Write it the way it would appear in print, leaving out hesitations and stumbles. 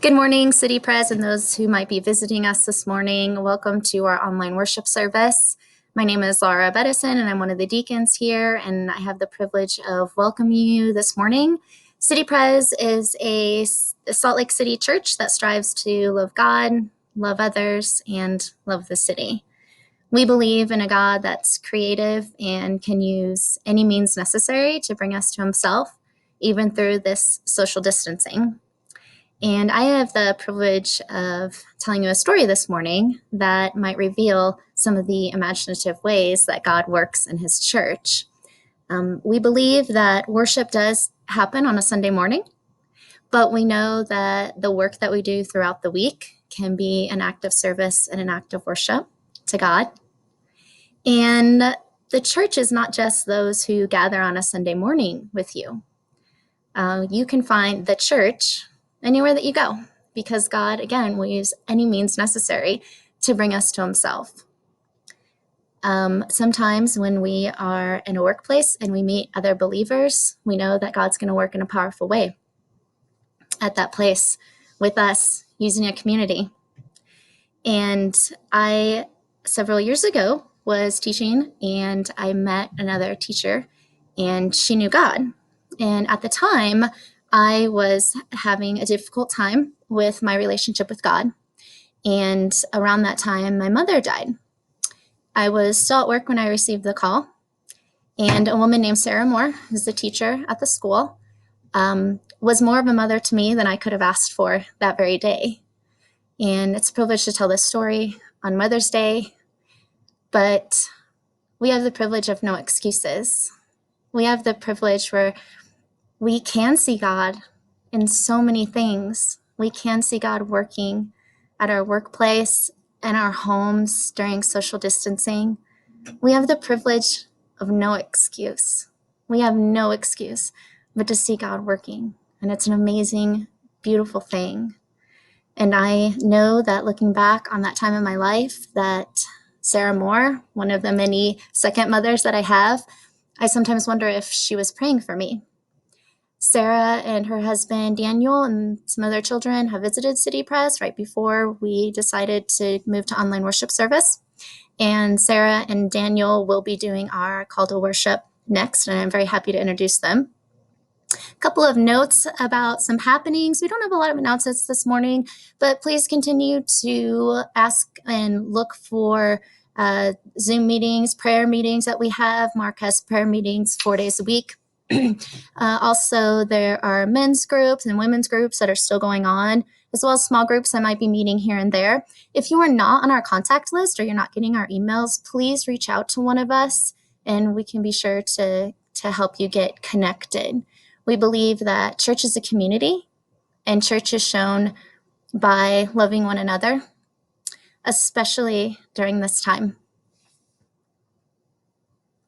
Good morning, City Pres, and those who might be visiting us this morning. Welcome to our online worship service. My name is Laura Bettison, and I'm one of the deacons here, and I have the privilege of welcoming you this morning. City Pres is a Salt Lake City church that strives to love God, love others, and love the city. We believe in a God that's creative and can use any means necessary to bring us to himself, even through this social distancing. And I have the privilege of telling you a story this morning that might reveal some of the imaginative ways that God works in his church. We believe that worship does happen on a Sunday morning, but we know that the work that we do throughout the week can be an act of service and an act of worship to God. And the church is not just those who gather on a Sunday morning with you. You can find the church anywhere that you go, because God, again, will use any means necessary to bring us to himself. Sometimes when we are in a workplace and we meet other believers, we know that God's going to work in a powerful way at that place with us, using a community. And I, several years ago, was teaching, and I met another teacher, and she knew God. And at the time, I was having a difficult time with my relationship with God. And around that time, my mother died. I was still at work when I received the call. And a woman named Sarah Moore, who's the teacher at the school, was more of a mother to me than I could have asked for that very day. And it's a privilege to tell this story on Mother's Day. But we have the privilege of no excuses. We have the privilege where we can see God in so many things. We can see God working at our workplace and our homes during social distancing. We have the privilege of no excuse. We have no excuse but to see God working. And it's an amazing, beautiful thing. And I know that looking back on that time in my life, that Sarah Moore, one of the many second mothers that I have, I sometimes wonder if she was praying for me. Sarah and her husband, Daniel, and some other children have visited City Pres right before we decided to move to online worship service. And Sarah and Daniel will be doing our call to worship next, and I'm very happy to introduce them. A couple of notes about some happenings. We don't have a lot of announcements this morning, but please continue to ask and look for Zoom meetings, prayer meetings that we have. Mark has prayer meetings 4 days a week. Also, there are men's groups and women's groups that are still going on, as well as small groups that might be meeting here and there. If you are not on our contact list or you're not getting our emails, please reach out to one of us and we can be sure to help you get connected. We believe that church is a community, and church is shown by loving one another, especially during this time.